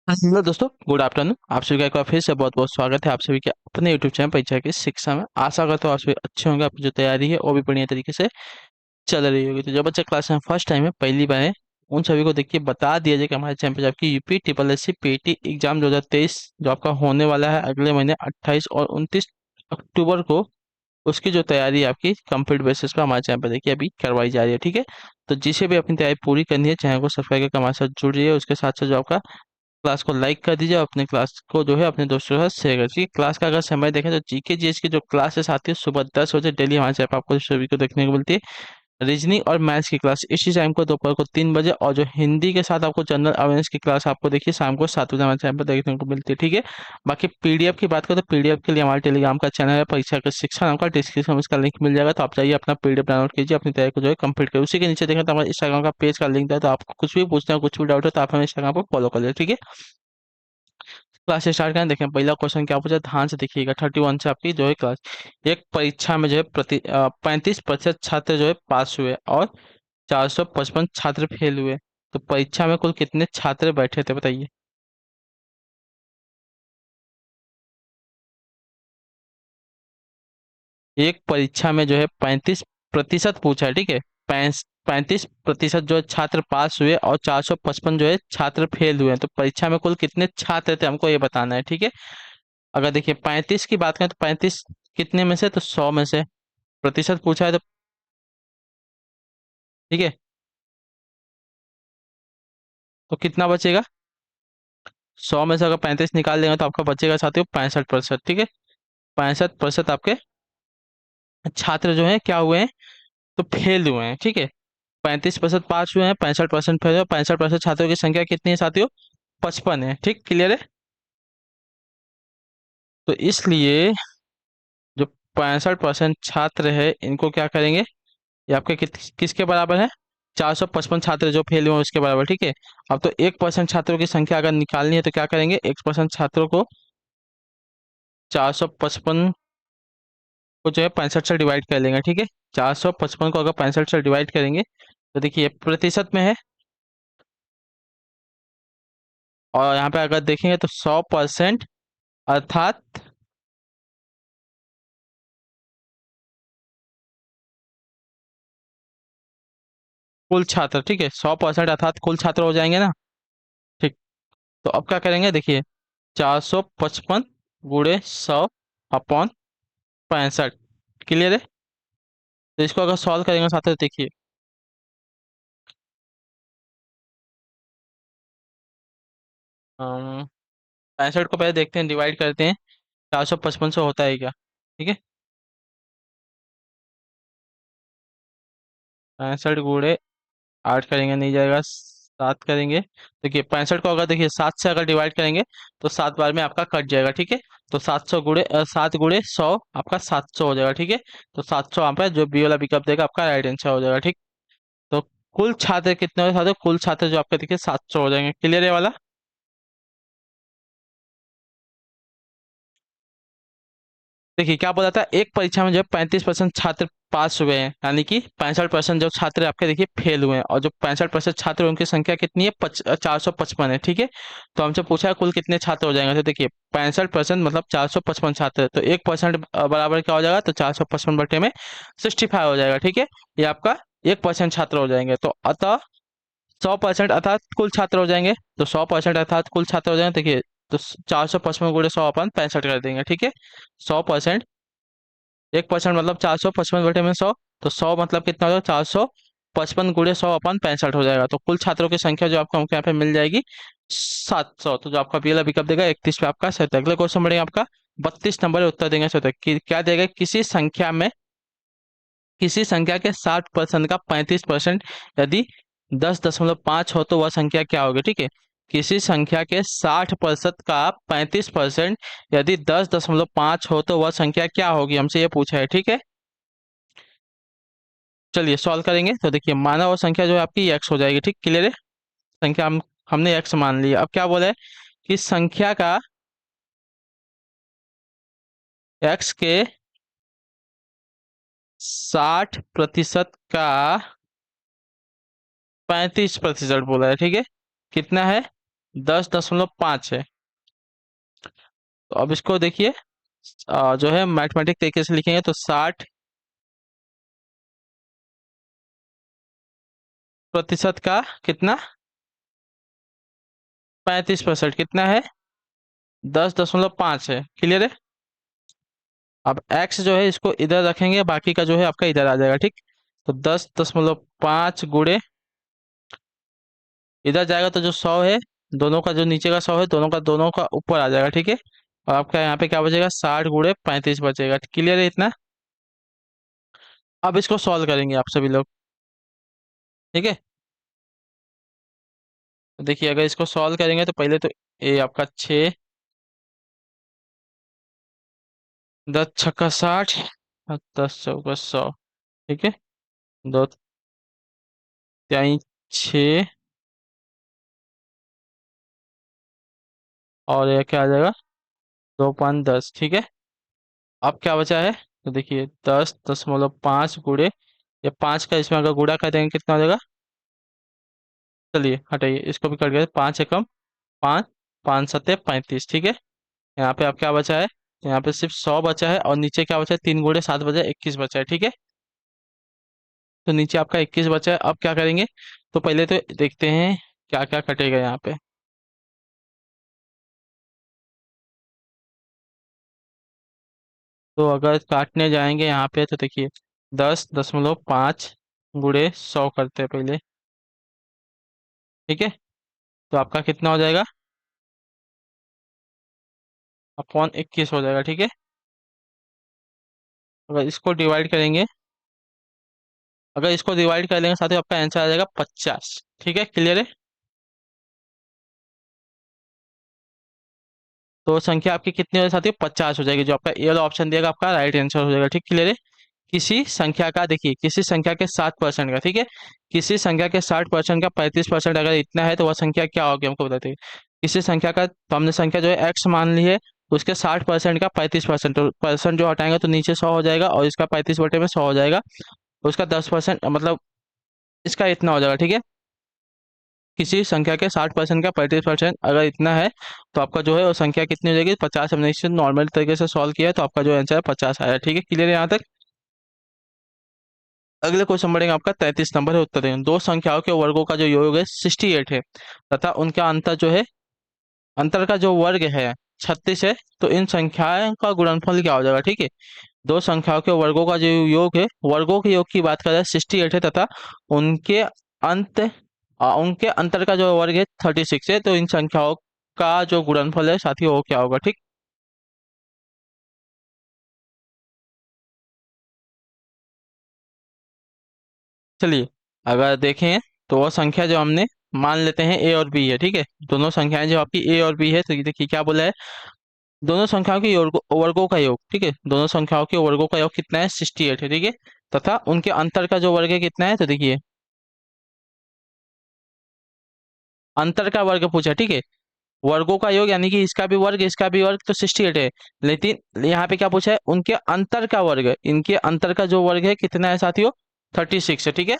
Hello दोस्तों, good afternoon. आप सभी का एक बार फिर से बहुत बहुत स्वागत है आप सभी के अपने यूट्यूब चैनल परीक्षा की शिक्षा में। आशा करता हूँ आप सभी अच्छे होंगे। आपकी जो तैयारी है वो भी बढ़िया तरीके से चल रही होगी। तो जो बच्चे क्लास में फर्स्ट टाइम है, पहली बार है, उन सभी को देखिए बता दिया जाए कि हमारे चैनल पर आपकी UP triple S C PT exam 2023 जो आपका होने वाला है अगले महीने 28 और 29 अक्टूबर को, उसकी जो तैयारी है आपकी कंप्लीट बेसिस पर हमारे चैनल पर देखिए अभी करवाई जा रही है। ठीक है, तो जिसे भी अपनी तैयारी पूरी करनी है, चैनल को सब्सक्राइब करके हमारे साथ जुड़ जाइए। उसके साथ साथ जो आपका क्लास को लाइक कर दीजिए और अपने क्लास को जो है अपने दोस्तों के साथ शेयर कर दीजिए। क्लास का अगर समय देखें तो जीके जीएस की जो क्लासेस आती है सुबह 10 बजे डेली हमारे चैनल पर आपको सभी को देखने को मिलती है। रीजनिंग और मैथ्स की क्लास इसी टाइम को दोपहर को 3 बजे, और जो हिंदी के साथ आपको जनरल अवेयरनेस की क्लास आपको देखिए शाम को 7 बजे हमारे चैनल पर देखने को मिलती है। ठीक है, बाकी पीडीएफ की बात करें तो पीडीएफ के लिए हमारे टेलीग्राम का चैनल है परीक्षा का शिक्षा नाम का, डिस्क्रिप्शन में इसका लिंक मिल जाएगा। तो आप जाइए अपना पीडीएफ डाउनलोड कीजिए, अपनी तैयारी को जो है कंप्लीट करिए। उसी के नीचे देखें तो हमारे इंस्टाग्राम का पेज का लिंक है, तो आपको कुछ भी पूछना है, कुछ भी डाउट है तो आप हमें इंस्टाग्राम पर फॉलो कर लीजिए। ठीक है, क्लास स्टार्ट करें। देखें पहला क्वेश्चन क्या पूछा, ध्यान से देखिएगा। 31 से आपकी जो है क्लास। एक परीक्षा में जो है 35% छात्र जो है पास हुए और 455 छात्र फेल हुए। तो परीक्षा में कुल कितने छात्र बैठे थे बताइए। एक परीक्षा में जो है 35% पूछा है। ठीक है, 35% जो है छात्र पास हुए और 455 जो है छात्र फेल हुए हैं। तो परीक्षा में कुल कितने छात्र थे हमको ये बताना है। ठीक है, अगर देखिए 35 की बात करें तो 35 कितने में से, तो 100 में से। प्रतिशत पूछा है तो ठीक है, तो कितना बचेगा। 100 में से अगर 35 निकाल देंगे तो आपका बचेगा साथियों 65%। ठीक है, 65% आपके छात्र जो हैं क्या हुए हैं, तो फेल हुए हैं। ठीक है, 35% पास हुए हैं, 65% फेल हुए। 65% छात्रों की संख्या कितनी है साथियों, 55 है। ठीक, क्लियर है। तो इसलिए जो 65% छात्र है इनको क्या करेंगे, ये आपके किसके बराबर है, 455 छात्र जो फेल हुए हैं उसके बराबर। ठीक है, अब तो 1% छात्रों की संख्या अगर निकालनी है तो क्या करेंगे, 1% छात्रों को 455 को जो है 65 से डिवाइड कर लेंगे। ठीक है, 455 को अगर 65 से डिवाइड करेंगे तो देखिए प्रतिशत में है, और यहाँ पे अगर देखेंगे तो 100%, अर्थात कुल छात्र। ठीक है, 100% अर्थात कुल छात्र हो जाएंगे ना। ठीक, तो अब क्या करेंगे देखिए, 455 गुणे 100/65। क्लियर है, तो इसको अगर सॉल्व करेंगे साथ देखिए, 65 को पहले देखते हैं, डिवाइड करते हैं 455 से होता है क्या। ठीक है, 65 गुणे 8 करेंगे नहीं जाएगा, 7 करेंगे। देखिए 65 को अगर देखिए 7 से अगर डिवाइड करेंगे तो 7 बार में आपका कट जाएगा। ठीक है, तो 7 गुणे 100 आपका 700 हो जाएगा। ठीक है, तो 700 यहाँ पे जो बी वाला विकल्प देगा आपका राइट आंसर हो जाएगा। ठीक, तो कुल छात्र कितने हो जाते, कुल छात्र जो आपके देखिए 700 हो जाएंगे। क्लियर है वाला। देखिए क्या बोला था, एक परीक्षा में जो 35% छात्र पास हुए हैं, यानी कि 65% जो छात्र आपके देखिए फेल हुए हैं, और जो 65% छात्र हैं, उनकी संख्या कितनी है, 455 है। ठीक है, तो हमसे पूछा है कुल कितने छात्र हो जाएंगे। तो देखिए 65% मतलब 455 छात्र है, तो 1% बराबर क्या हो जाएगा, तो 455/में 65 हो जाएगा। ठीक है, ये आपका 1% छात्र हो जाएंगे। तो अतः 100% अर्थात कुल छात्र हो जाएंगे, तो 100% अर्थात कुल छात्र हो जाएंगे। देखिए, तो 455 गुणे 100/65 कर देंगे। ठीक है, 100%, 1% मतलब 455/100, तो 100 मतलब कितना हो जाएगा, 455 गुणे 100/65 हो जाएगा। तो कुल छात्रों की संख्या जो आपको यहाँ पे मिल जाएगी 700। तो जो आपका पहला विकल्प देगा 31 पे आपका सही है। अगले क्वेश्चन बढ़ेगा आपका 32 नंबर उत्तर देंगे सही है। क्या देगा, किसी संख्या के 60% का 35% यदि 10.5 हो तो वह संख्या क्या होगी। ठीक है, किसी संख्या के 60% का 35% यदि 10.5 हो तो वह संख्या क्या होगी, हमसे ये पूछा है। ठीक है, चलिए सॉल्व करेंगे। तो देखिए माना वो संख्या जो है आपकी एक्स हो जाएगी। ठीक, क्लियर है, संख्या हमने एक्स मान लिया। अब क्या बोला है कि संख्या का एक्स के 60% का 35% बोला है। ठीक है, कितना है, 10.5 है। तो अब इसको देखिए, जो है मैथमेटिक तरीके से लिखेंगे तो 60% का कितना, 35% कितना है, 10.5 है। क्लियर है। अब x जो है इसको इधर रखेंगे, बाकी का जो है आपका इधर आ जाएगा, ठीक। तो 10.5 गुणे इधर जाएगा तो जो 100 है, दोनों का जो नीचे का 100 है, दोनों का ऊपर आ जाएगा, ठीक है। और आपका यहाँ पे क्या बचेगा, 60 गुणे 35 बचेगा। क्लियर है इतना। अब इसको सॉल्व करेंगे आप सभी लोग, ठीक है। तो देखिए, अगर इसको सॉल्व करेंगे तो पहले तो ये आपका 6, 10 छक्का 60, और 10 चौका 100, ठीक है। दो त्याई 6, और ये क्या आ जाएगा, 2 5 10, ठीक है। अब क्या बचा है, तो देखिए 10.5 गुणे, ये 5 का इसमें अगर गुणा कर देंगे कितना हो जाएगा, चलिए हटाइए इसको भी कट गया, 5 एकम 5, 5 सत्ते 35, ठीक है। यहाँ पे अब क्या बचा है, यहाँ पे सिर्फ 100 बचा है, और नीचे क्या बचा है, 3 गुणे 7 बचा है, 21 बचा है, ठीक है। तो नीचे आपका 21 बचा है। अब क्या करेंगे, तो पहले तो देखते हैं क्या क्या कटेगा यहाँ पे। तो अगर काटने जाएंगे यहाँ पे तो देखिए, 10.5 गुणे 100 करते हैं पहले, ठीक है। तो आपका कितना हो जाएगा, अपॉन 21 हो जाएगा, ठीक है। अगर इसको डिवाइड करेंगे, अगर इसको डिवाइड कर लेंगे साथ ही आपका आंसर आ जाएगा 50, ठीक है। क्लियर है। तो संख्या आपकी कितनी हो जाती है, 50 हो जाएगी। जो आपका ए वाला ऑप्शन दिएगा आपका राइट आंसर हो जाएगा, ठीक। क्लियर है। किसी संख्या का, देखिए किसी संख्या के 60% का, ठीक है, किसी संख्या के 60% का 35% अगर इतना है तो वह संख्या क्या होगी, हमको बताते हैं। किसी संख्या का, तो हमने संख्या जो है एक्स मान ली है, उसके 60% का 35%, तो परसेंट जो हटाएंगे तो नीचे 100 हो जाएगा, और इसका 35 बटे में 100 हो जाएगा। उसका 10% मतलब इसका इतना हो जाएगा, ठीक है। किसी संख्या के 60% का 35% अगर इतना है तो आपका जो है वो संख्या कितनी हो जाएगी, 50। हमने इसे नॉर्मल तरीके से सॉल्व किया है तो आपका जो आंसर है 50 आया, ठीक है। क्लियर है यहाँ तक। अगले क्वेश्चन बढ़ेंगे, आपका 33 नंबर है उत्तर दें। दो संख्याओं के वर्गों का जो योग है 68 है, तथा उनका अंतर जो है, अंतर का जो वर्ग है 36 है, तो इन संख्याओं का गुणनफल क्या हो जाएगा, ठीक है। दो संख्याओं के वर्गों का जो योग है, वर्गों के योग की बात करें 68 है, तथा उनके अंत उनके अंतर का जो वर्ग है 36 है, तो इन संख्याओं का जो गुणनफल है साथी वो क्या होगा, ठीक। चलिए अगर देखें तो वो संख्या जो हमने मान लेते हैं ए और बी है, ठीक है। दोनों संख्याएं जो आपकी ए और बी है, तो ये देखिए क्या बोला है, दोनों संख्याओं के वर्गों का योग, ठीक है। दोनों संख्याओं के वर्गों का योग कितना है, 68 है, ठीक है। तथा उनके अंतर का जो वर्ग है कितना है, तो देखिए अंतर का वर्ग पूछा, ठीक है। वर्गों का योग यानी कि इसका भी वर्ग तो 68 है, लेकिन यहाँ पे क्या पूछा है, उनके अंतर का वर्ग, इनके अंतर का जो वर्ग है कितना है साथियों, 36 है, ठीक है।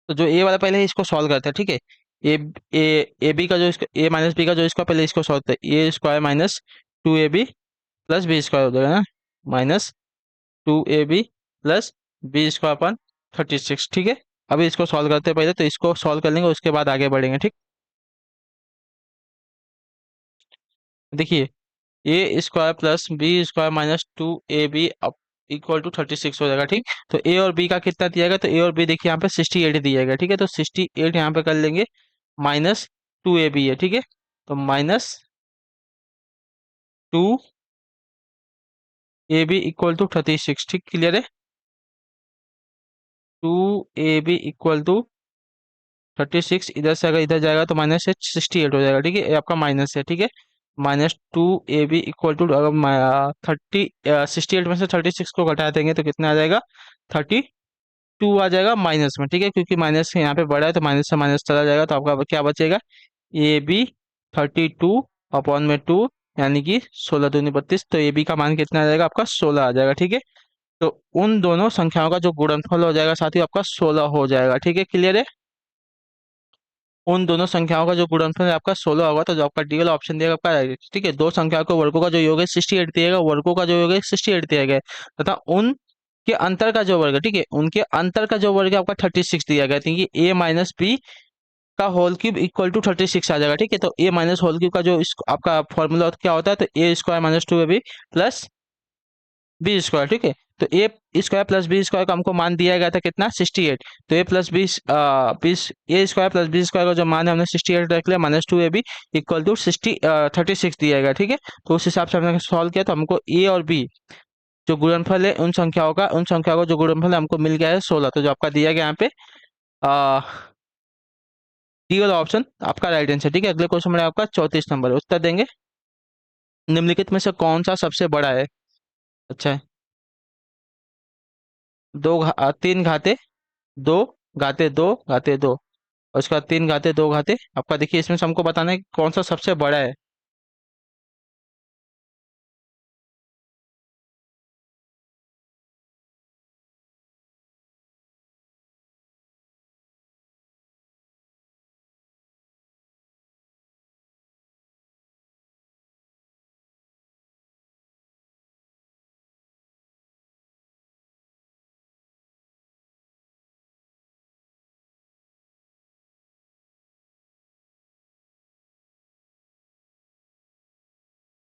तो जो ए वाला पहले है इसको सॉल्व करते हैं, ठीक है। ए ए ए बी का जो इसका, ए माइनस बी का जो इसका, पहले इसको सॉल्व करते हैं। A square minus 2ab plus B square हो जाएगा ना, minus 2ab plus B square अपन 36, ठीक है। अभी इसको सॉल्व करते हैं, पहले तो इसको सॉल्व कर लेंगे उसके बाद आगे बढ़ेंगे, ठीक। देखिए A square plus B square minus 2ab अब इक्वल टू 36 हो जाएगा, ठीक। तो ए और बी का कितना दिया गया, तो ए और बी देखिए यहाँ पे 68 दिया गया, ठीक है। तो 68 यहाँ पे कर लेंगे, माइनस 2ab है, ठीक है। तो माइनस 2ab इक्वल टू 36, ठीक। क्लियर है। 2ab इक्वल टू 36, इधर से अगर इधर जाएगा तो माइनस से 68 हो जाएगा, ठीक है। ये आपका माइनस है, ठीक है। माइनस 2ab इक्वल टू, अगर 68 में से 36 को घटा देंगे तो कितना आ जाएगा, 32 आ जाएगा माइनस में, ठीक है। क्योंकि माइनस यहाँ पे बड़ा है तो माइनस से माइनस चला जाएगा, तो आपका क्या बचेगा, ए बी 32 अपॉन में 2, यानी कि 16 दूनी 32। तो ए बी का मान कितना आ जाएगा आपका, 16 आ जाएगा, ठीक है। तो उन दोनों संख्याओं का जो गुणनफल हो जाएगा साथियों आपका 16 हो जाएगा। ठीक है, क्लियर है। उन दोनों संख्याओं का जो गुणनफल है आपका 16 होगा, तो जो आपका डी वाला ऑप्शन दिएगा आपका right। ठीक है, दो संख्याओं के वर्गों का जो योग है 68 दिएगा, वर्गों का जो योग है 68 दिया गया है, तथा उन के अंतर का जो वर्ग है, ठीक है, उनके अंतर का जो वर्ग है आपका 36 दिया गया है, क्योंकि ए माइनस बी का होल क्यूब इक्वल टू 36 आ जाएगा। ठीक है, तो ए माइनस होल क्यूब का जो आपका फॉर्मूला क्या होता है, तो A square minus two A B plus B square. ठीक है, तो A square plus B square का हमको मान दिया गया था कितना, 68। तो ए प्लस बी बीस A square plus B square का जो मान है हमने 68 रख लिया, minus two A B equal to 36 दिया गया। ठीक है, तो उस हिसाब से हमने सॉल्व किया, तो हमको ए और बी जो गुणनफल है उन संख्याओं का जो गुणनफल है हमको मिल गया है 16। तो जो आपका दिया गया यहाँ पे डी वाला ऑप्शन आपका राइट आंसर। ठीक है, अगले क्वेश्चन में आपका 34 नंबर उत्तर देंगे, निम्नलिखित में से कौन सा सबसे बड़ा है। अच्छा है, तीन घाते दो घाते दो घाते दो, और उसके बाद तीन घाते दो घाते आपका, देखिए इसमें से हमको बताना है कि कौन सा सबसे बड़ा है।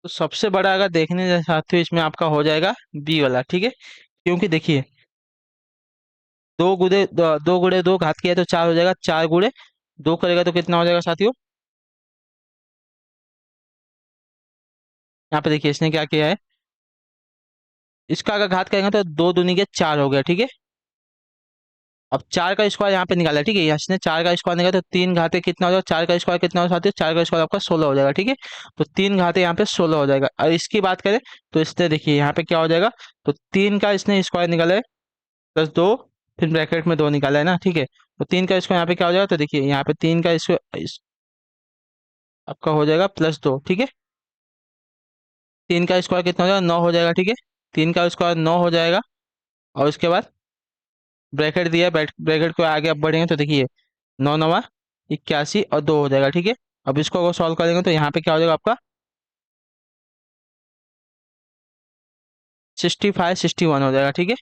तो सबसे बड़ा अगर देखने चाहते हो इसमें आपका हो जाएगा बी वाला। ठीक है, क्योंकि देखिए दो गुड़े दो घात किया तो चार हो जाएगा, चार गुड़े दो करेगा तो कितना हो जाएगा साथियों। यहाँ पे देखिए इसने क्या किया है, इसका अगर घात करेंगे तो दो दूनी के चार हो गया। ठीक है, अब चार का स्क्वायर यहाँ पे निकाला है। ठीक है, इसने चार का स्क्वायर निकाला तो तीन घाते कितना हो जाएगा, चार का स्क्वायर कितना हो जाता है, चार का स्क्वायर आपका 16 हो जाएगा। ठीक है, तो तीन घाते यहाँ पे 16 हो जाएगा। और इसकी बात करें तो इसने देखिए यहाँ पे क्या हो जाएगा, तो तीन का इसने स्क्वायर निकाला है प्लस दो, फिर ब्रैकेट में दो निकाला है ना। ठीक है, तो तीन का स्क्वायर यहाँ पे क्या हो जाएगा, तो देखिए यहाँ पे तीन का स्क्वायर आपका हो जाएगा प्लस दो। ठीक है, तीन का स्क्वायर कितना हो जाएगा, 9 हो जाएगा। ठीक है, तीन का स्क्वायर 9 हो जाएगा, और उसके बाद ब्रैकेट दिया, ब्रैकेट को आगे अब बढ़ेंगे तो देखिए नौ नवा 81 और दो हो जाएगा। ठीक है, अब इसको अगर सॉल्व करेंगे तो यहाँ पे क्या हो जाएगा आपका 65 61 हो जाएगा। ठीक है,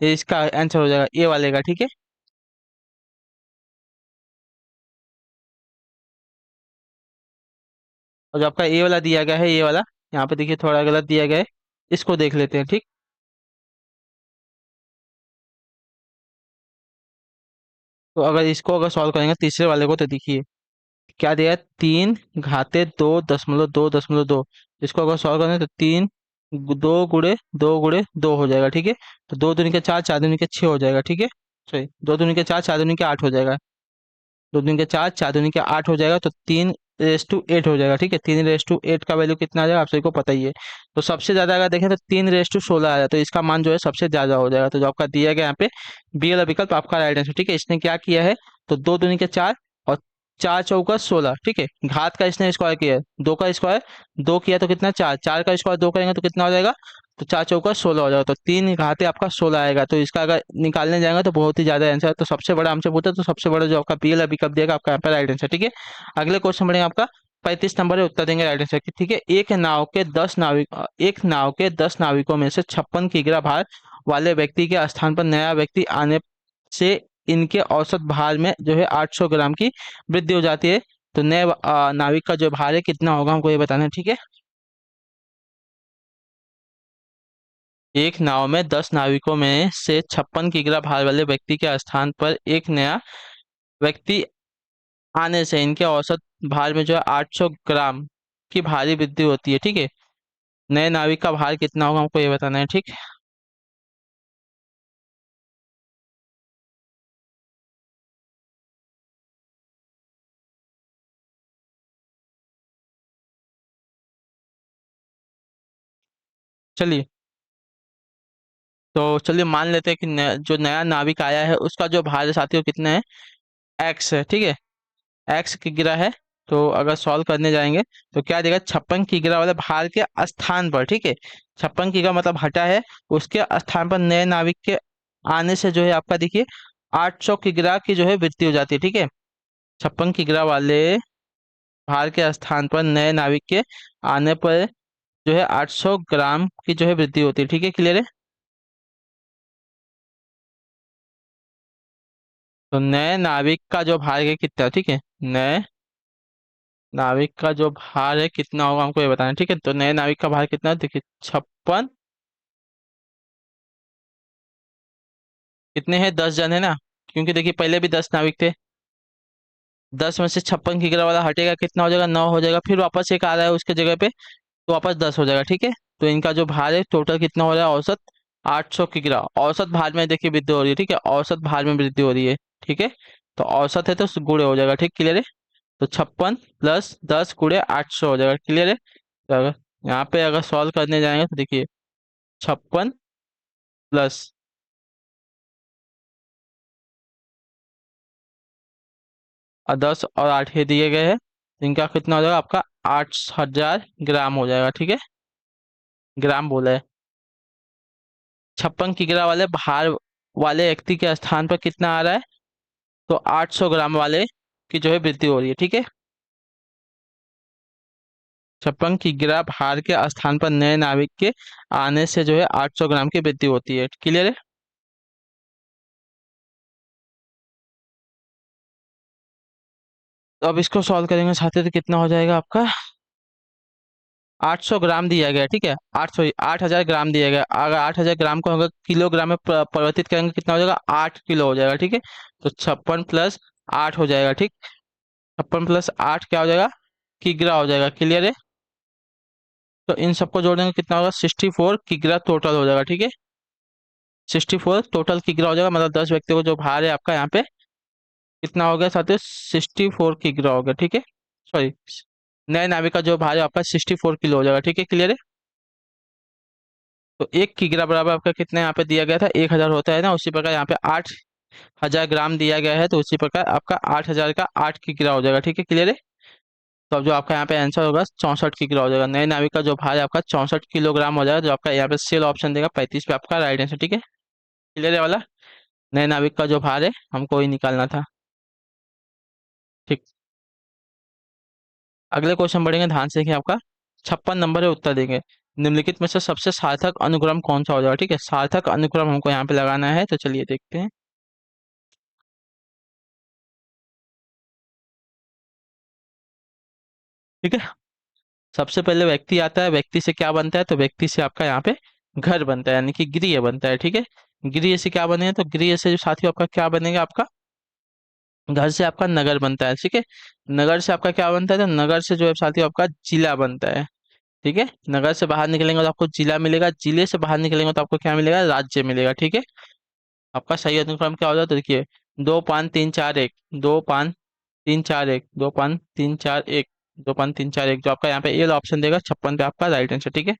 ये इसका आंसर हो जाएगा ए वाले का। ठीक है, और जो आपका ए वाला दिया गया है, ये वाला यहाँ पे देखिए थोड़ा गलत दिया गया है, इसको देख लेते हैं। ठीक, तो अगर इसको अगर सॉल्व करेंगे तीसरे वाले को, तो देखिए क्या दिया है, तीन घाते दो दशमलव दो, इसको अगर सॉल्व करें तो तीन दो गुड़े दो हो जाएगा। ठीक है, तो दो दूनी के चार, चार दूनी के छः हो जाएगा। ठीक है, सॉरी, दो दूनी के चार, चार दूनी के आठ हो जाएगा, दो दूनी के चार, चार दूनी के आठ हो जाएगा, तो तीन रेस टू एट हो जाएगा। ठीक है, तीन रेस टू एट का वैल्यू कितना आ जाएगा आप सभी को पता ही है। तो सबसे ज्यादा अगर देखें तो तीन रेस टू 16 आ जाए, तो इसका मान जो है सबसे ज्यादा हो जाएगा। तो जो आपका दिया गया यहाँ पे बी वाला विकल्प आपका राइट आंसर। ठीक है, इसने क्या किया है, तो दो दूनी के चार और चार चौका 16। ठीक है, घात का इसने स्क्वायर किया है, दो का स्क्वायर दो किया तो कितना, चार, चार का स्क्वायर दो करेंगे तो कितना हो जाएगा, तो चार चौका 16 हो जाएगा। तो तीन घाते आपका 16 आएगा, तो इसका अगर निकालने जाएंगे तो बहुत ही ज्यादा आंसर है। तो सबसे बड़ा हमसे पूछा तो सबसे बड़ा जो आपका बी वाला विकल्प दिएगा आपका यहाँ पे राइट आंसर। ठीक है, अगले क्वेश्चन बढ़ेंगे आपका 35 नंबर है, उत्तर देंगे राइट आंसर की। ठीक है, एक नाव के 10 नाविकों में से 56 किग्रा भार वाले व्यक्ति के स्थान पर नया व्यक्ति आने से इनके औसत भार में जो है 800 ग्राम की वृद्धि हो जाती है। तो नए नाविक का जो भार है कितना होगा हमको ये बताना है। ठीक है, एक नाव में 10 नाविकों में से 56 किग्रा भार वाले व्यक्ति के स्थान पर एक नया व्यक्ति आने से इनके औसत भार में जो है 800 ग्राम की भारी वृद्धि होती है। ठीक है, नए नाविक का भार कितना होगा हमको ये बताना है। ठीक, चलिए, तो चलिए मान लेते हैं कि जो नया नाविक आया है उसका जो भार है साथियों कितना है, एक्स है। ठीक है, एक्स किग्रा है, तो अगर सॉल्व करने जाएंगे तो क्या देगा, 56 किग्रा वाले भार के स्थान पर, ठीक है, 56 किग्रा मतलब हटा है, उसके स्थान पर नए नाविक के आने से जो है आपका देखिए 800 किग्रा की जो है वृद्धि हो जाती है, ठीक है। 56 किग्रा वाले भार के स्थान पर नए नाविक के आने पर जो है 800 ग्राम की जो है वृद्धि होती है, ठीक है, क्लियर है। तो नए नाविक का जो भार है कितना, ठीक है, नए नाविक का जो भार है कितना होगा हमको ये बताना है, ठीक है। तो नए नाविक का भार कितना है, देखिए 56, कितने हैं, 10 जन है ना, क्योंकि देखिए पहले भी 10 नाविक थे। 10 में से 56 किग्रा वाला हटेगा, कितना हो जाएगा, 9 हो जाएगा, फिर वापस एक आ रहा है उसके जगह पे, तो वापस 10 हो जाएगा, ठीक है। तो इनका जो भार है टोटल कितना हो रहा है, औसत 800 किग्रा। औसत भार में देखिए वृद्धि हो रही है, ठीक है, औसत भार में वृद्धि हो रही है, ठीक है। तो औसत है तो गुणे हो जाएगा, ठीक, क्लियर है। तो 56 + 10 × 800 हो जाएगा, क्लियर है। तो अगर यहाँ पे अगर सॉल्व करने जाएंगे तो देखिए 56 प्लस 10 और 8 ये दिए गए हैं, तो इनका कितना हो जाएगा आपका, 8000 ग्राम हो जाएगा, ठीक है, ग्राम बोला है। 56 किग्रा वाले भार वाले व्यक्ति के स्थान पर कितना आ रहा है, तो 800 ग्राम वाले की जो है वृद्धि हो रही है, ठीक है। 56 किग्रा भार के स्थान पर नए नाविक के आने से जो है 800 ग्राम की वृद्धि होती है, क्लियर है। तो अब इसको सॉल्व करेंगे साथ ही, तो कितना हो जाएगा आपका, 800 ग्राम दिया गया है, ठीक है, 8000 ग्राम दिया गया। अगर 8000 ग्राम को अगर किलोग्राम में परिवर्तित करेंगे कितना हो जाएगा, 8 किलो हो जाएगा, ठीक है। तो 56 + 8 हो जाएगा, ठीक, 56 + 8 क्या हो जाएगा, किग्रा हो जाएगा, क्लियर है। तो इन सबको जोड़ेंगे कितना होगा, 64 किग्रा टोटल हो जाएगा, ठीक है। 64 टोटल किग्रा हो जाएगा, मतलब 10 व्यक्तियों को जो भार है आपका यहाँ पे कितना हो गया साथियों, 64 किग्रा हो गया, ठीक है। सॉरी, नए नाविक का जो भार है आपका 64 किलो हो जाएगा, ठीक है, क्लियर है। तो 1 किग्रा बराबर आपका कितना यहाँ पे दिया गया था, 1000 होता है ना, उसी प्रकार यहाँ पे 8000 ग्राम दिया गया है, तो उसी प्रकार आपका 8000 का 8 किग्रा हो जाएगा, ठीक है, क्लियर है। तो अब जो आपका यहाँ पे आंसर होगा 64 किग्रा हो जाएगा। नए नाविक का जो भार है आपका 64 किलोग्राम हो जाएगा, जो आपका यहाँ पे सेल ऑप्शन देगा 35 पे आपका राइट आंसर, ठीक है, क्लियर है वाला। नए नाविक का जो भार है हमको ही निकालना था, ठीक। अगले क्वेश्चन बढ़ेंगे, ध्यान से देखिए, आपका 56 नंबर है, उत्तर देंगे। निम्नलिखित में से सबसे सार्थक अनुक्रम कौन सा हो जाएगा, ठीक है, सार्थक अनुक्रम हमको यहाँ पे लगाना है, तो चलिए देखते हैं। ठीक है, सबसे पहले व्यक्ति आता है, व्यक्ति से क्या बनता है, तो व्यक्ति से आपका यहाँ पे घर बनता है, यानी कि गृह बनता है, ठीक है। गृह से क्या बनेगा, तो गृह से जो साथियों आपका क्या बनेगा, आपका घर से आपका नगर बनता है, ठीक है। नगर से आपका क्या बनता है, तो नगर से जो है साथियों आपका जिला बनता है, ठीक है। नगर से बाहर निकलेंगे तो आपको जिला मिलेगा, जिले से बाहर निकलेंगे तो आपको क्या मिलेगा, राज्य मिलेगा, ठीक है। आपका सही अनुक्रम क्या हो जाए, तो देखिए 2 5 3 4 1, 2 5 3 4 1, 2 5 3 4 1, 2 5 3 4 1, जो आपका यहाँ पे ए ऑप्शन देगा 56 पे आपका राइट आंसर, ठीक है।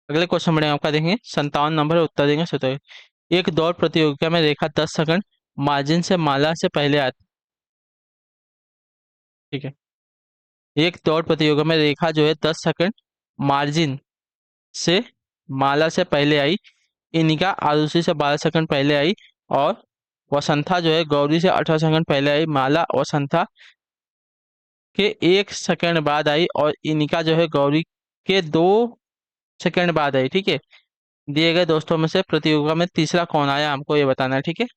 अगले क्वेश्चन बढ़े आपका देखेंगे, 57 नंबर है, उत्तर देंगे सो। एक दौड़ प्रतियोगिता में रेखा 10 सेकंड मार्जिन से माला से पहले आती, ठीक है। एक दौड़ प्रतियोगिता में रेखा जो है 10 सेकंड मार्जिन से माला से पहले आई, इनिका आरुषि से 12 सेकंड पहले आई, और वसंथा जो है गौरी से 18 सेकंड पहले आई। माला वसंथा के 1 सेकंड बाद आई, और इनिका जो है गौरी के 2 सेकंड बाद आई, ठीक है। दिए गए दोस्तों में से प्रतियोगिता में तीसरा कौन आया, हमको ये बताना है, ठीक है।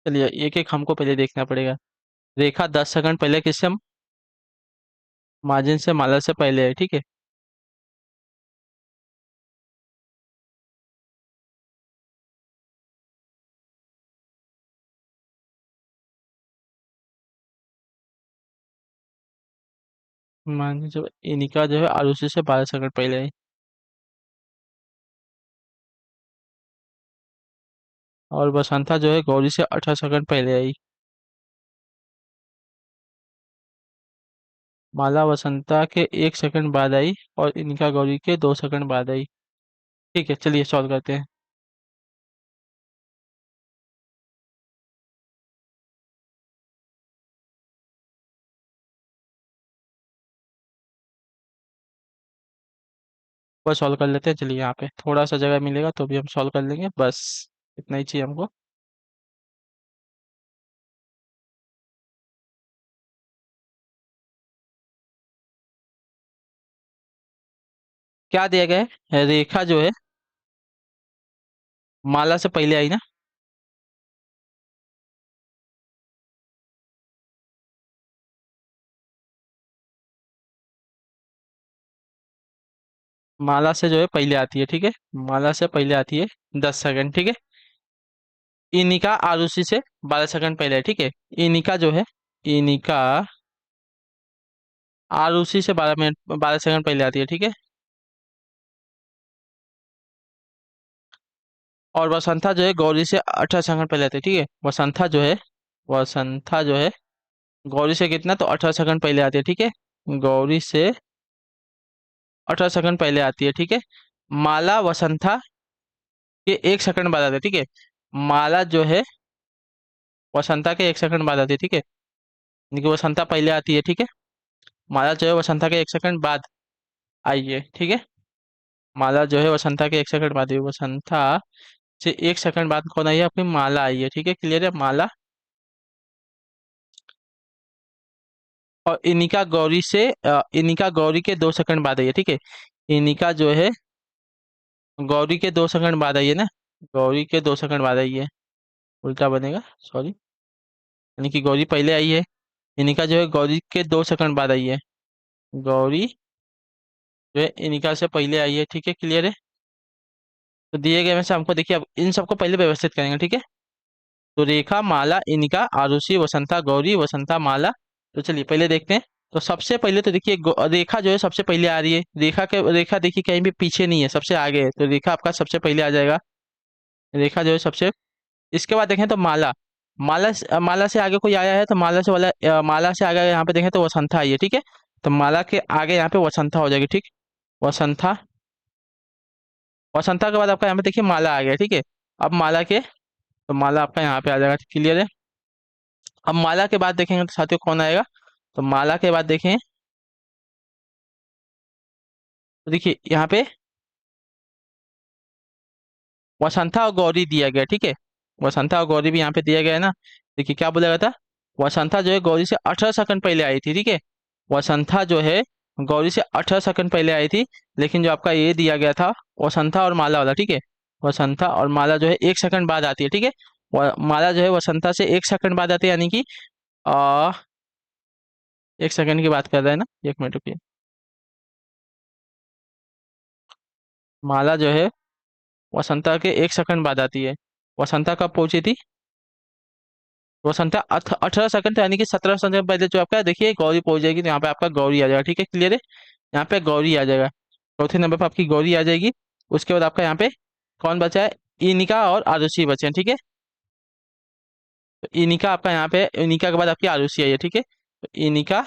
चलिए एक एक हमको पहले देखना पड़ेगा। रेखा 10 सेकंड पहले किससे, मार्जिन से माला से पहले है, ठीक है। मान लीजिए इनिका जो है आरुषि से 12 सेकंड पहले आई। और वसंता जो है गौरी से 18 सेकंड पहले आई। माला वसंता के 1 सेकंड बाद आई और इनिका गौरी के 2 सेकंड बाद आई। ठीक है, चलिए सॉल्व करते हैं। बस सॉल्व कर लेते हैं, चलिए यहाँ पे थोड़ा सा जगह मिलेगा तो भी हम सॉल्व कर लेंगे, बस इतना ही चाहिए हमको। क्या दिया गया है? रेखा जो है माला से पहले आई ना। माला से जो है पहले आती है, ठीक है। माला से पहले आती है 10 सेकंड, ठीक है। इनिका आरुषि से 12 सेकंड पहले है, ठीक है। इनिका जो है, इनिका आरुषि से 12 मिनट 12 सेकंड पहले आती है, ठीक है। और वसंथा जो है गौरी से 18 सेकंड पहले आती है, ठीक है। वसंथा जो है गौरी से कितना, तो 18 सेकंड पहले आती है, ठीक है। गौरी से 18 सेकंड पहले आती है, ठीक है। माला वसंथा के 1 सेकंड बाद आती है, ठीक है। माला जो है वसंता के 1 सेकंड बाद आती है, ठीक है। यानी कि वसंता पहले आती है, ठीक है। माला जो है वसंता के 1 सेकंड बाद आई है, ठीक है। माला जो है वसंता के 1 सेकंड बाद आई है। वसंता से 1 सेकंड बाद कौन आई है, आपकी माला आई है, ठीक है। क्लियर है, माला। और इनिका गौरी के 2 सेकंड बाद आई है, ठीक है। इनिका जो है गौरी के 2 सेकंड बाद आई है ना। गौरी के 2 सेकंड बाद आई है, उल्टा बनेगा, सॉरी। यानी कि गौरी पहले आई है, इनिका जो है गौरी के 2 सेकंड बाद आई है। गौरी जो है इनिका से पहले आई है, ठीक है। क्लियर है। तो दिए गए में से हमको देखिए, अब इन सबको पहले व्यवस्थित करेंगे, ठीक है। तो रेखा, माला, इनिका, आरुषि, वसंता, गौरी, वसंता, माला। तो चलिए पहले देखते हैं। तो सबसे पहले तो देखिए रेखा जो है सबसे पहले आ रही है। रेखा देखिए कहीं भी पीछे नहीं है, सबसे आगे है, तो रेखा आपका सबसे पहले आ जाएगा। रेखा जो है सबसे, इसके बाद देखें तो माला। माला से आगे कोई आया है तो माला से आगे यहाँ पे देखें तो वसंता आई है, ठीक है। तो माला के आगे यहाँ पे वसंता हो जाएगी, ठीक। वसंता, वसंता के बाद आपका यहाँ पे देखिए माला आ गया, ठीक है। अब माला के, तो माला आपका यहाँ पे आ जाएगा, क्लियर है। अब माला के बाद देखेंगे तो साथियों कौन आएगा। तो माला के बाद देखें तो देखिए यहाँ पे वसंता और गौरी दिया गया, ठीक है। वसंता और गौरी भी यहाँ पे दिया गया है ना। देखिए क्या बोला गया था, वसंता जो है गौरी से 18 सेकंड पहले आई थी, ठीक है। वसंता जो है गौरी से 18 सेकंड पहले आई थी। लेकिन जो आपका ये दिया गया था वसंता और माला वाला, ठीक है। वसंता और माला जो है 1 सेकंड बाद आती है, ठीक है। माला जो है वसंता से 1 सेकंड बाद आती है, यानी कि आ 1 सेकंड की बात कर रहे हैं ना, 1 मिनट रुकिए। माला जो है वसंता के 1 सेकंड बाद आती है। वसंता कब पहुंची थी, वसंता 18 सेकंड था, यानी कि 17 सेकंड पहले जो आपका देखिए गौरी पहुंच जाएगी, तो यहाँ पे आपका गौरी आ जाएगा, ठीक है। क्लियर है, यहाँ पे गौरी आ जाएगा। चौथे नंबर पर आपकी गौरी आ जाएगी। उसके बाद आपका यहाँ पे कौन बचा है, इनिका और आरुषि बचे हैं, ठीक है। तो इनिका आपका यहाँ पे, इनिका के बाद आपकी आरुषि आई है, ठीक है। तो इनिका,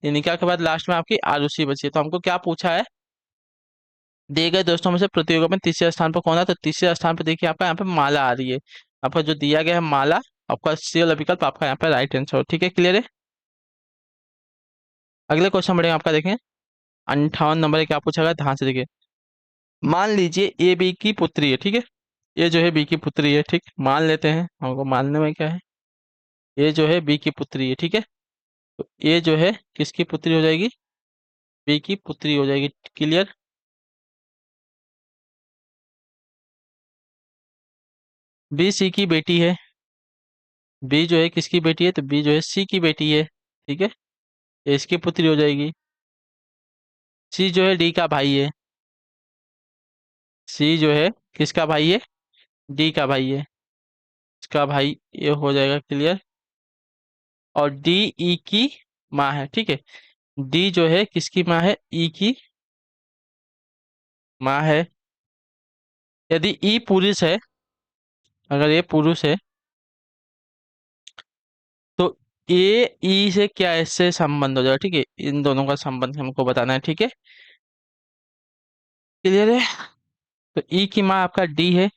इनिका के बाद लास्ट में आपकी आरुषि बची है। तो हमको क्या पूछा है, दिए गए दोस्तों में से प्रतियोगिता में तीसरे स्थान पर कौन है, तो तीसरे स्थान पर देखिए आपका यहाँ पे माला आ रही है। आपका जो दिया गया है माला, आपका सी वाला विकल्प आपका यहाँ पे राइट आंसर, ठीक है। क्लियर है। अगले क्वेश्चन बढ़ेगा आपका, देखें 58 नंबर है, क्या पूछा गया ध्यान से देखिए। मान लीजिए ए बी की पुत्री है, ठीक है। ये जो है बी की पुत्री है, ठीक, मान लेते हैं, हमको मानने में क्या है। ये जो है बी की पुत्री है, ठीक है। तो ये जो है किसकी पुत्री हो जाएगी, बी की पुत्री हो जाएगी। क्लियर। बी सी की बेटी है। बी जो है किसकी बेटी है, तो बी जो है सी की बेटी है, ठीक है। ये इसकी पुत्री हो जाएगी। सी जो है डी का भाई है। सी जो है किसका भाई है, डी का भाई है। इसका भाई ये हो जाएगा, क्लियर। और डी ई की माँ है, ठीक है। डी जो है किसकी माँ है? ई की माँ है। यदि ई पुरुष है, अगर ये पुरुष है, तो ए ई से क्या इससे संबंध हो जाएगा? ठीक है, इन दोनों का संबंध हमको बताना है। ठीक है, क्लियर है? तो ई की माँ आपका डी है,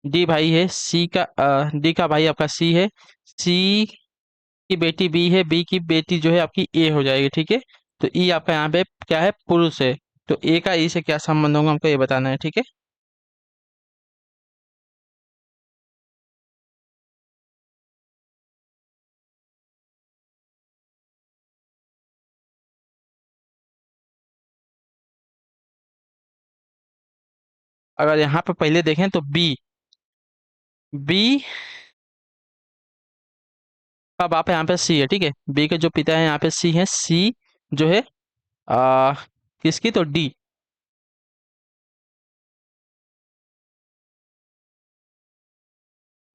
डी भाई है सी का, डी का भाई आपका सी है, सी की बेटी बी है, बी की बेटी जो है आपकी ए हो जाएगी। ठीक है, तो ई आपका यहाँ पे क्या है? पुरुष है। तो ए का ई से क्या संबंध होगा हमको ये बताना है। ठीक है, अगर यहाँ पे पहले देखें तो बी, बी का बाप यहाँ पे सी है। ठीक है, बी के जो पिता है यहाँ पे सी है, सी जो है आ, किसकी? तो डी,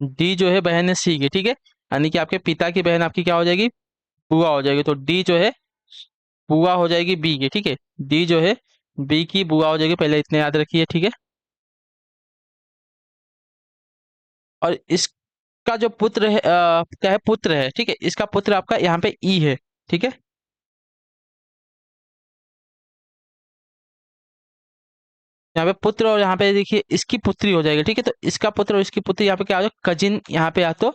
डी जो है बहन है सी की। ठीक है, यानी कि आपके पिता की बहन आपकी क्या हो जाएगी? बुआ हो जाएगी। तो डी जो है बुआ हो जाएगी बी की। ठीक है, डी जो है बी की बुआ हो जाएगी, पहले इतने याद रखिए। ठीक है, और इसका जो पुत्र है, क्या है? पुत्र है। ठीक है, इसका पुत्र आपका यहाँ पे ई है। ठीक है, यहाँ पे पुत्र, और यहाँ पे देखिए इसकी पुत्री हो जाएगी। ठीक है, तो इसका पुत्र और इसकी पुत्री यहाँ पे क्या हो जाएगा? कजिन, यहाँ पे या तो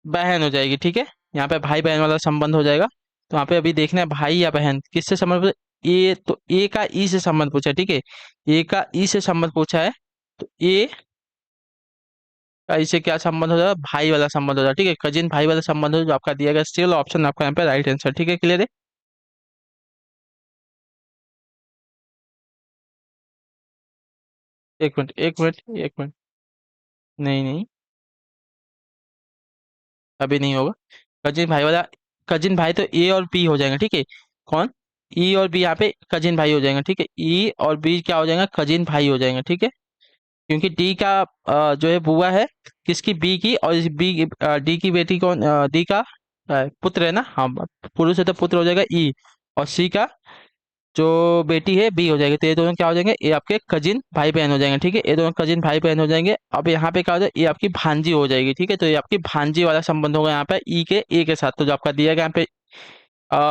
बहन हो जाएगी। ठीक है, यहाँ पे भाई बहन वाला संबंध हो जाएगा। तो यहाँ पे अभी देखना है भाई या बहन किससे संबंध पूछा? ए, तो ए का ई से संबंध पूछा है। ठीक है, ए का ई से संबंध पूछा है, तो ए का ई से क्या संबंध हो जाएगा? भाई वाला संबंध हो जाएगा। ठीक है, कजिन भाई वाला संबंध हो जो आपका दिया गया सी वाला ऑप्शन आपका यहाँ पे राइट आंसर। ठीक है, क्लियर है? एक मिनट, एक मिनट, एक मिनट। नहीं नहीं, अभी नहीं होगा। कजिन भाई वाला, कजिन भाई तो ए और बी हो जाएंगे। ठीक है, कौन? ई और बी यहाँ पे कजिन भाई हो जाएंगे। ठीक है, ई और बी क्या हो जाएगा? कजिन भाई हो जाएंगे। ठीक है, क्योंकि डी का जो है बुआ है किसकी? बी की, और इस बी डी की बेटी कौन? डी का पुत्र है ना। हाँ, पुरुष है तो पुत्र हो जाएगा ई, और सी का जो बेटी है बी हो जाएगी। तो ये दोनों क्या हो जाएंगे? ये आपके कजिन भाई बहन हो जाएंगे। ठीक है, ये दोनों कजिन भाई बहन हो जाएंगे। अब यहाँ पे क्या हो जाएगा? ये आपकी भांजी हो जाएगी। ठीक है, तो ये आपकी भांजी वाला संबंध होगा यहाँ पे ई के ए के साथ। तो जो आपका दिया गया यहाँ पे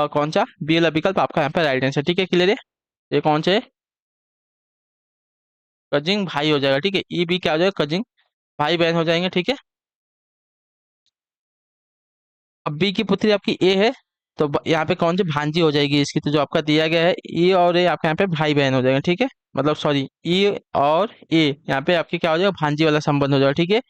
कौन सा बी वाला विकल्प आपका यहाँ पे राइट आंसर। ठीक है, क्लियर है? ये कौन से? कजिन भाई हो जाएगा। ठीक है, ई बी क्या हो जाएगा? कजिन भाई बहन हो जाएंगे। ठीक है, अब बी की पुत्री आपकी ए है, तो यहाँ पे कौन सी भांजी हो जाएगी इसकी? तो जो आपका दिया गया है ई और ए आपके यहाँ पे भाई बहन हो जाएगा। ठीक है, मतलब सॉरी, ई और ए यहाँ पे आपकी क्या हो जाएगा? भांजी वाला संबंध हो जाएगा। ठीक है,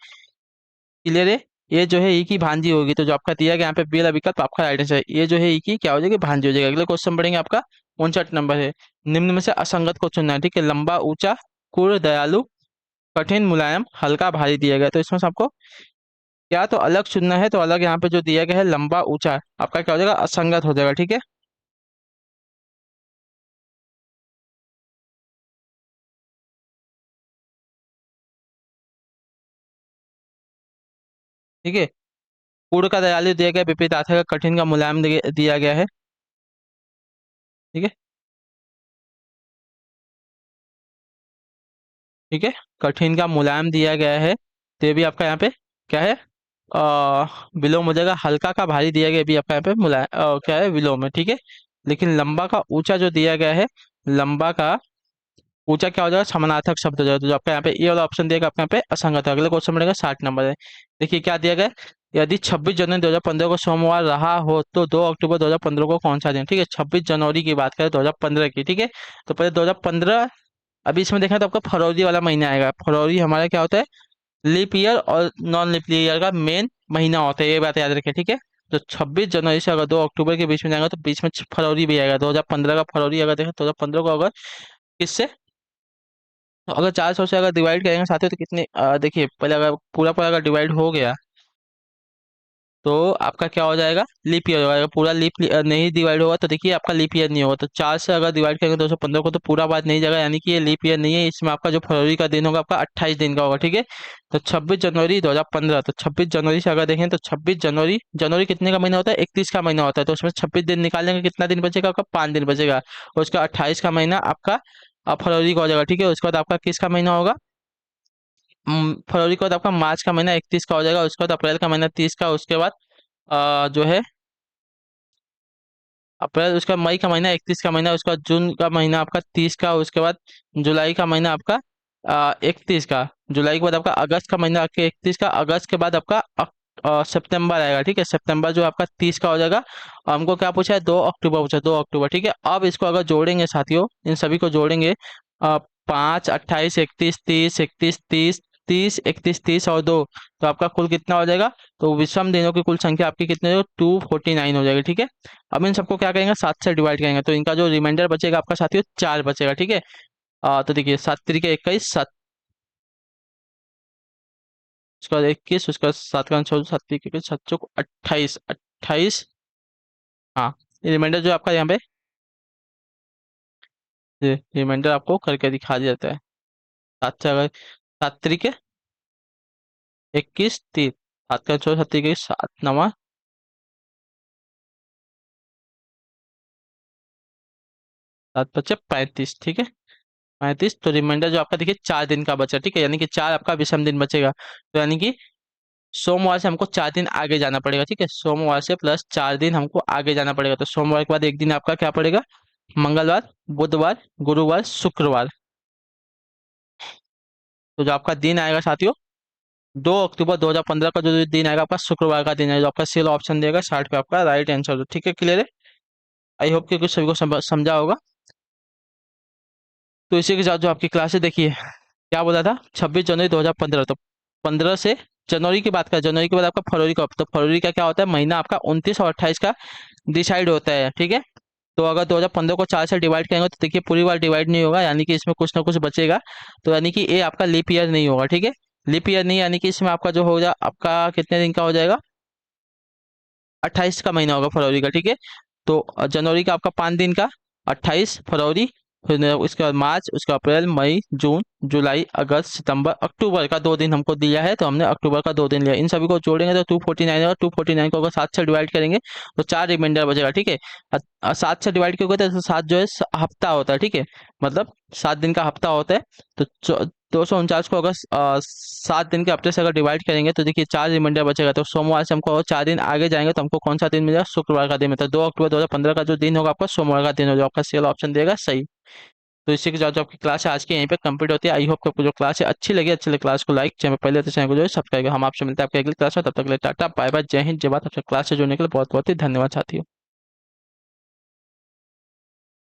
क्लियर है? ये जो है ई की भांजी होगी। तो जो आपका दिया गया यहाँ पे बी वाला विकल्प आपका राइट आंसर है। ये जो है ई की क्या हो जाएगी? भांजी हो जाएगी। अगला क्वेश्चन बढ़ेंगे आपका 59 नंबर है। निम्न में से असंगत को चुनना है। ठीक है, लंबा ऊंचा, क्रूर दयालु, कठिन मुलायम, हल्का भारी दिया गया। तो इसमें से आपको क्या तो अलग चुनना है। तो अलग यहाँ पे जो दिया गया है लंबा ऊंचा, आपका क्या हो जाएगा? असंगत हो जाएगा। ठीक है, ठीक है, पूर्ण का दयालु दिया गया, विपरीत आशा का कठिन का मुलायम दिया गया है। ठीक है, ठीक है, कठिन का मुलायम दिया गया है। तो ये भी आपका यहाँ पे क्या है? विलोम हो जाएगा। हल्का का भारी दिया गया, ये भी आपका यहाँ पे मुलायम क्या है? विलोम है। ठीक है, लेकिन लंबा का ऊंचा जो दिया गया है, लंबा का ऊंचा क्या हो जाएगा? समानार्थक शब्द हो जाएगा। तो जो आपका यहाँ पे ये वाला ऑप्शन दिया आपका यहाँ पे असंगत है। अगले क्वेश्चन मिलेगा 60 नंबर है। देखिए क्या दिया गया है? यदि 26 जनवरी 2015 को सोमवार रहा हो तो 2 अक्टूबर 2015 को कौन सा दिन? ठीक है, 26 जनवरी की बात करें 2015 की। ठीक है, तो पहले 2015, अभी इसमें देखा तो आपका फरवरी वाला महीना आएगा। फरवरी हमारा क्या होता है? लीप ईयर और नॉन लीप ईयर का मेन महीना होता है, ये बात याद रखें। ठीक है, तो 26 जनवरी से अगर 2 अक्टूबर के बीच में जाएगा तो बीच में फरवरी भी आएगा। 2015 का फरवरी अगर देखें, 2015 को अगर किससे, तो अगर 400 से अगर डिवाइड करेंगे साथियों तो कितने देखिए पहले अगर पूरा पूरा अगर डिवाइड हो गया तो आपका क्या हो जाएगा, लीप ईयर हो जाएगा। पूरा लीप नहीं डिवाइड होगा तो देखिए आपका लीप ईयर नहीं होगा। तो 4 से अगर डिवाइड करेंगे 215 को तो पूरा बात नहीं जाएगा, यानी कि ये लीप ईयर नहीं है। इसमें आपका जो फरवरी का दिन होगा आपका 28 दिन का होगा, ठीक है। तो 26 जनवरी 2015, तो 26 जनवरी से अगर देखें तो 26 जनवरी, जनवरी कितने का महीना होता है, 31 का महीना होता है। तो उसमें 26 दिन निकालेंगे, कितना दिन बचेगा आपका, 5 दिन बचेगा। और उसका 28 का महीना आपका फरवरी का हो जाएगा, ठीक है। उसके बाद आपका किसका महीना होगा, फरवरी के बाद आपका मार्च का महीना 31 का हो जाएगा। उसके बाद अप्रैल का महीना 30 का। उसके बाद जो है अप्रैल, उसका मई का महीना 31 का महीना। उसका जून का महीना आपका 30 का। उसके बाद जुलाई का महीना आपका 31 का। जुलाई के बाद आपका अगस्त का महीना आपके 31 का। अगस्त के बाद आपका सितंबर आएगा, ठीक है। सितंबर जो आपका 30 का हो जाएगा। और हमको क्या पूछा है, 2 अक्टूबर पूछा, 2 अक्टूबर, ठीक है। अब इसको अगर जोड़ेंगे साथियों, इन सभी को जोड़ेंगे, 5, 28, 31, 30, 31, 30, 30, 31, 30 और 2, तो आपका कुल कितना हो जाएगा। तो विषम दिनों की कुल संख्या आपकी कितनी हो, 249 हो जाएगी, ठीक है। अब इन सबको क्या करेंगे, 7 से डिवाइड करेंगे, तो इनका जो रिमाइंडर बचेगा आपका साथियों 4 बचेगा, ठीक है। तो देखिए 7 तरीके 21, 7 उसका 21, उसका 7 का 14, 7 तरीके 21, 7 चौक 28, 28। हाँ, रिमाइंडर जो आपका यहाँ पे रिमाइंडर आपको करके दिखा दिया जाता है। 7 से अगर 7 तरीके 21, 30, 7 का 14, 7 तरीके 7 नवा 7 × 5 = 35, ठीक है। 35, तो रिमाइंडर जो आपका देखिए 4 दिन का बचा, ठीक है। यानी कि 4 आपका विषम दिन बचेगा। तो यानी कि सोमवार से हमको 4 दिन आगे जाना पड़ेगा, ठीक है। सोमवार से प्लस 4 दिन हमको आगे जाना पड़ेगा। तो सोमवार के बाद एक दिन आपका क्या पड़ेगा, मंगलवार, बुधवार, गुरुवार, शुक्रवार। तो जो आपका दिन आएगा साथियों, 2 अक्टूबर 2015 का जो दिन आएगा आपका शुक्रवार का दिन है। जो आपका सील ऑप्शन देगा 60 पे आपका राइट आंसर, ठीक है। क्लियर है। आई होप कि कुछ सभी को समझा होगा। तो इसी के साथ जो आपकी क्लास है देखिए, क्या बोला था, 26 जनवरी 2015, तो 15 से जनवरी की बात करें, जनवरी के बाद आपका फरवरी का, तो फरवरी का क्या होता है, महीना आपका 29 और 28 का डिसाइड होता है, ठीक है। तो अगर 2015 को 4 से डिवाइड करेंगे तो देखिए पूरी बार डिवाइड नहीं होगा, यानी कि इसमें कुछ ना कुछ बचेगा। तो यानी कि ये आपका लीप ईयर नहीं होगा, ठीक है। लीप ईयर नहीं, यानी कि इसमें आपका जो हो जाए आपका कितने दिन का हो जाएगा, 28 का महीना होगा फरवरी का, ठीक है। तो जनवरी का आपका 5 दिन का, 28 फरवरी, फिर उसके बाद मार्च, उसका अप्रैल, मई, जून, जुलाई, अगस्त, सितंबर, अक्टूबर का 2 दिन हमको दिया है, तो हमने अक्टूबर का 2 दिन लिया। इन सभी को जोड़ेंगे तो 249 होगा। 249 को अगर 7 से डिवाइड करेंगे तो 4 रिमाइंडर बचेगा, ठीक है। 7 से डिवाइड क्यों करते हैं, तो 7 जो है हफ्ता होता है, ठीक है। मतलब 7 दिन का हफ्ता होता है। तो 249 को अगर 7 दिन के हफ्ते से अगर डिवाइड करेंगे तो देखिए 4 रिमाइंडर बचेगा। तो सोमवार से हमको और 4 दिन आगे जाएंगे तो हमको कौन सा दिन मिलेगा, शुक्रवार का दिन मिलता है। 2 अक्टूबर 2015 का जो दिन होगा आपका सोमवार का दिन होगा, जो आपका सेल ऑप्शन देगा सही। तो इसी के साथ जो आपकी क्लास है आज की यहीं पे कंप्लीट होती है। आई होप कि आपको जो क्लास है अच्छी लगी। अच्छी लगी क्लास को लाइक, चैनल पहले तो चैनल को जो है सब्सक्राइब। हम आपसे मिलते हैं आपके अगली क्लास में, तब तक के लिए टाटा बाय बाय, जय हिंद, जय भारत। आपसे क्लास से जुड़ने के लिए बहुत बहुत ही धन्यवाद साथियों।